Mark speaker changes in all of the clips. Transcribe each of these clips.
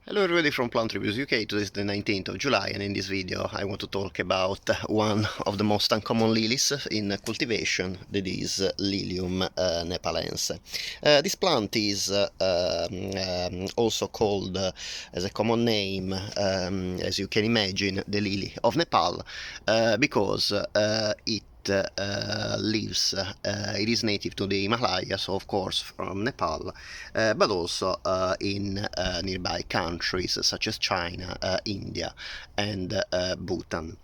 Speaker 1: Hello everybody from Plant Reviews UK. Today is the 19th of July, and in this video I want to talk about one of the most uncommon lilies in cultivation, that is Lilium nepalense. This plant is also called, as a common name, as you can imagine, the lily of Nepal, because it lives, it is native to the Himalayas, so of course from Nepal, but also in nearby countries such as China, India, and Bhutan.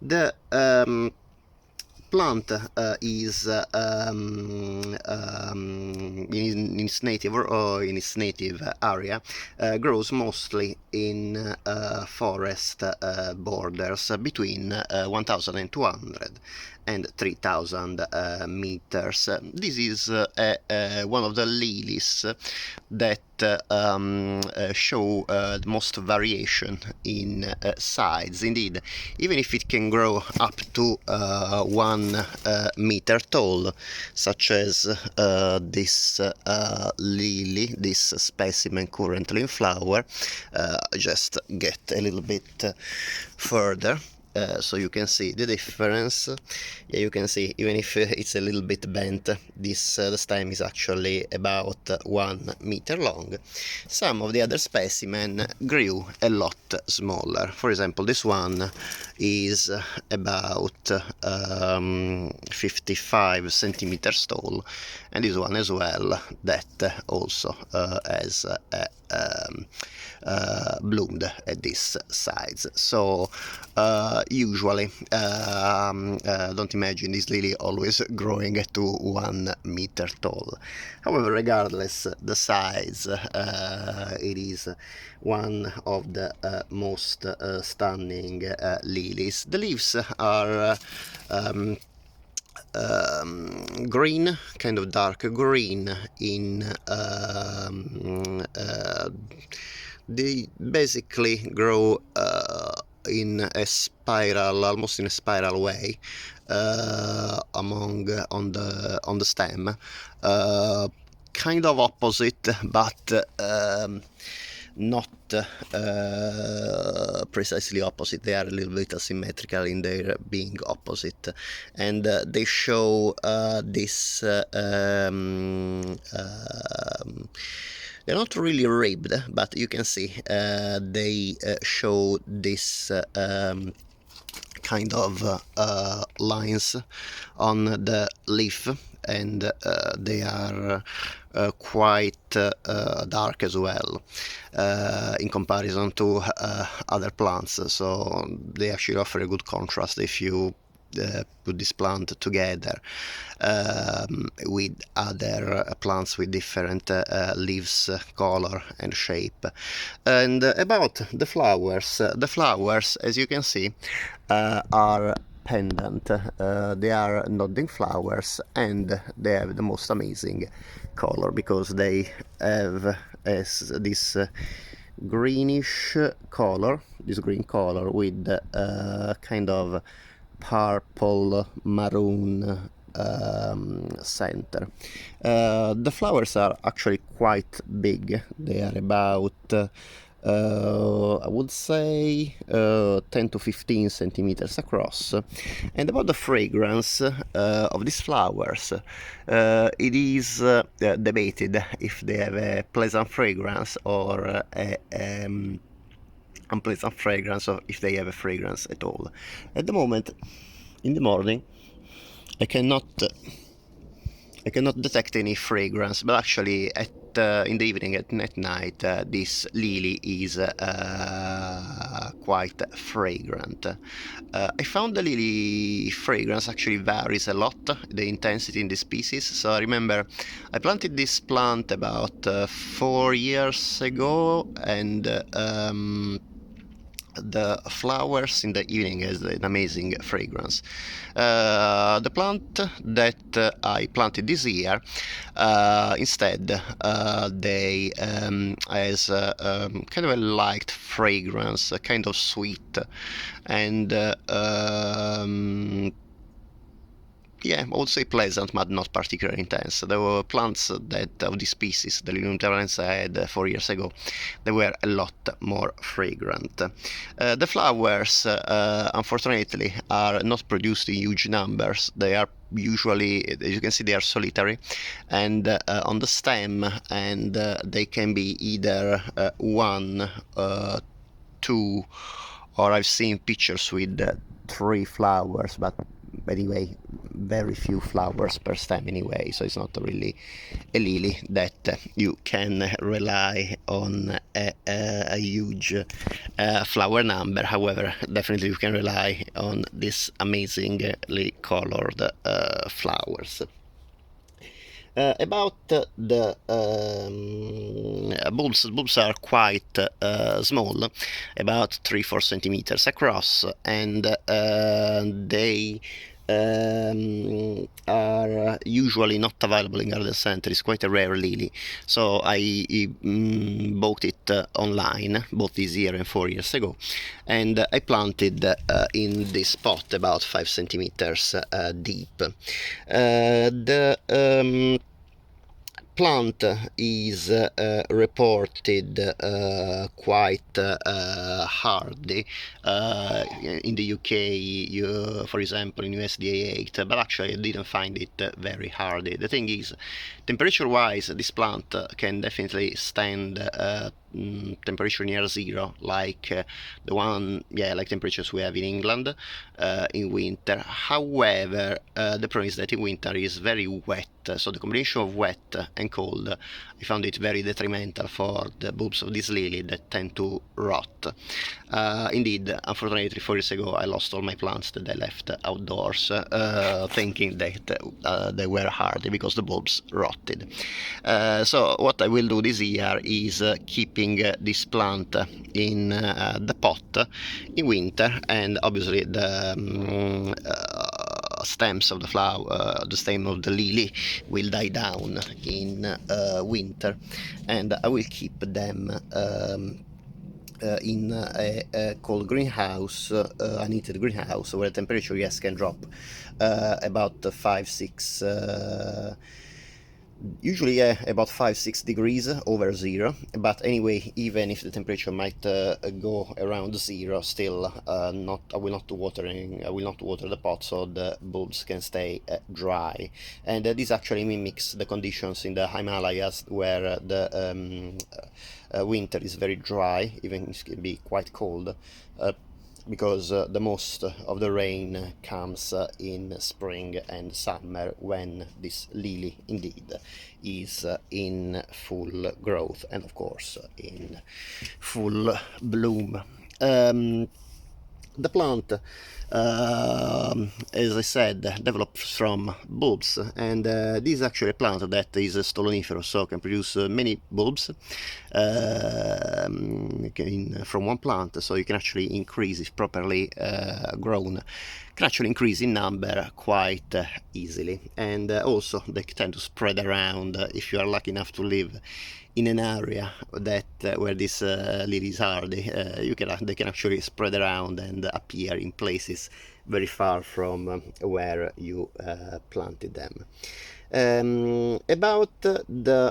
Speaker 1: The plant is in its native or in its native area, grows mostly in forest borders between 1,200 and 3,000 meters. This is one of the lilies that show the most variation in size. Indeed, even if it can grow up to 1 meter tall, such as this lily, this specimen currently in flower. Just get a little bit further. So you can see the difference. Yeah, you can see, even if it's a little bit bent, this the stem is actually about 1 meter long. Some of the other specimens grew a lot smaller. For example, this one is about 55 centimeters tall, and this one as well, that also has bloomed at this size. So usually don't imagine this lily always growing to 1 meter tall. However, regardless the size, it is one of the most stunning lilies. The leaves are green, kind of dark green in they basically grow in a spiral, almost in a spiral way, on the stem, kind of opposite, but not precisely opposite. They are a little bit asymmetrical in their being opposite, and they show this they're not really ribbed, but you can see they show this kind of lines on the leaf, and they are quite dark as well, in comparison to other plants. So they actually offer a good contrast if you put this plant together with other plants with different leaves, color and shape. And about the flowers, as you can see, are pendant. They are nodding flowers, and they have the most amazing color, because they have this greenish color, this green color with kind of purple maroon center. The flowers are actually quite big. They are about I would say 10 to 15 centimeters across. And about the fragrance of these flowers, it is debated if they have a pleasant fragrance or a unpleasant fragrance, or if they have a fragrance at all. At the moment, in the morning, I cannot detect any fragrance, but actually in the evening, at night, this lily is quite fragrant. I found the lily fragrance actually varies a lot, the intensity in the species. So I remember I planted this plant about 4 years ago, and the flowers in the evening has an amazing fragrance. The plant that I planted this year, instead, they has kind of a light fragrance, kind of sweet, and yeah, I would say pleasant, but not particularly intense. There were plants that of this species, the Lilium nepalense I had 4 years ago, they were a lot more fragrant. The flowers, unfortunately, are not produced in huge numbers. They are usually, as you can see, they are solitary and on the stem, and they can be either one, two, or I've seen pictures with 3 flowers, but anyway, very few flowers per stem anyway, so it's not really a lily that you can rely on a huge flower number. However, definitely you can rely on these amazingly colored flowers. About the bulbs are quite small, about 3-4 centimeters across, and they are usually not available in garden center. It's quite a rare lily, so I bought it online both this year and 4 years ago, and I planted in this pot about 5 centimeters deep. The plant is reported quite hardy in the UK, for example in USDA 8, but actually I didn't find it very hardy. The thing is, temperature wise, this plant can definitely stand temperature near zero, like like temperatures we have in England in winter. However, the problem is that in winter is very wet, so the combination of wet and cold, I found it very detrimental for the bulbs of this lily that tend to rot. Indeed, unfortunately, 4 years ago I lost all my plants that I left outdoors, thinking that they were hardy because the bulbs rotted. So what I will do this year is keeping this plant in the pot in winter, and obviously the stems of the flower, the stem of the lily will die down in winter, and I will keep them in a cold greenhouse, an heated greenhouse, where the temperature, yes, can drop about 5-6 usually about 5-6 degrees over zero, but anyway, even if the temperature might go around zero, still I will not water the pot, so the bulbs can stay dry. And this actually mimics the conditions in the Himalayas, where the winter is very dry, even it can be quite cold, because the most of the rain comes in spring and summer, when this lily indeed is in full growth and of course in full bloom. The plant, as I said, develops from bulbs, and this is actually a plant that is stoloniferous, so can produce many bulbs from one plant, so you can actually increase, if properly grown, can actually increase in number quite easily. And also they tend to spread around. If you are lucky enough to live in an area that where these lilies are, they can actually spread around and appear in places very far from where you planted them. About the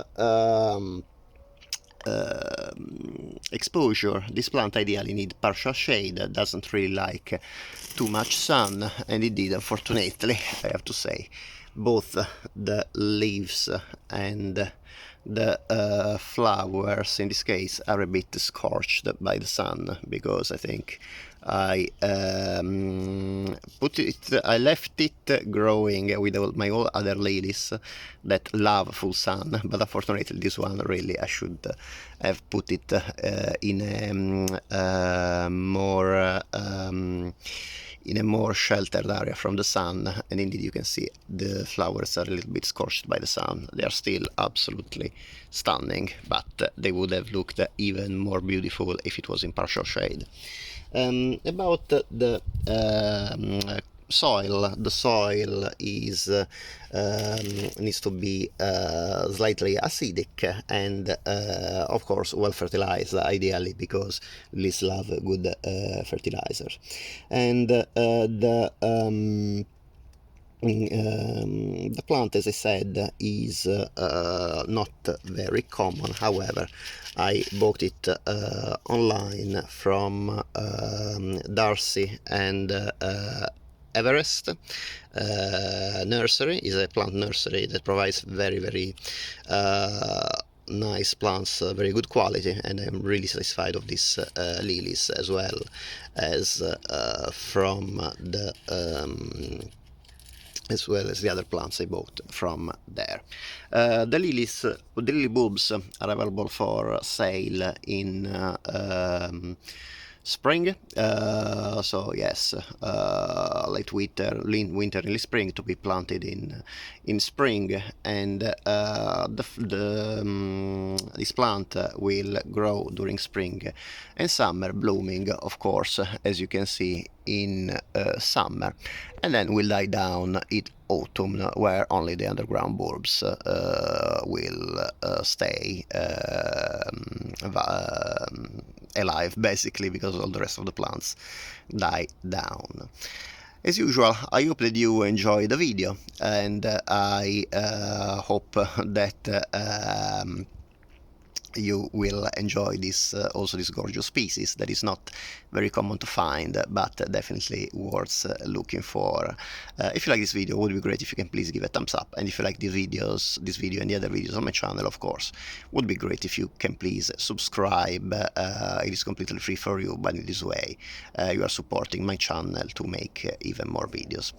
Speaker 1: exposure, this plant ideally needs partial shade, doesn't really like too much sun, and indeed, unfortunately, I have to say, both the leaves and the flowers in this case are a bit scorched by the sun, because I think I left it growing with my all other lilies that love full sun, but unfortunately this one really I should have put it in a more sheltered area from the sun, and indeed you can see the flowers are a little bit scorched by the sun. They are still absolutely stunning, but they would have looked even more beautiful if it was in partial shade. About the soil, the soil is needs to be slightly acidic and of course well fertilized, ideally, because lilies love good fertilizers. And the The plant, as I said, is not very common. However, I bought it online from Darcy and Everest nursery. Is a plant nursery that provides very nice plants, very good quality, and I'm really satisfied of these lilies, as well as from the as well as the other plants I bought from there. The lilies, the lily bulbs are available for sale in spring. So yes, late winter, early spring, to be planted in spring, and this plant will grow during spring and summer, blooming, of course, as you can see, in summer, and then will die down in autumn, where only the underground bulbs will stay alive, basically, because all the rest of the plants die down. As usual, I hope that you enjoy the video, and I hope that you will enjoy this also this gorgeous species that is not very common to find, but definitely worth looking for. If you like this video, it would be great if you can please give a thumbs up, and if you like this video and the other videos on my channel, of course, would be great if you can please subscribe. It is completely free for you, but in this way you are supporting my channel to make even more videos.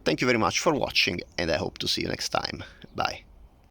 Speaker 1: Thank you very much for watching, and I hope to see you next time. Bye.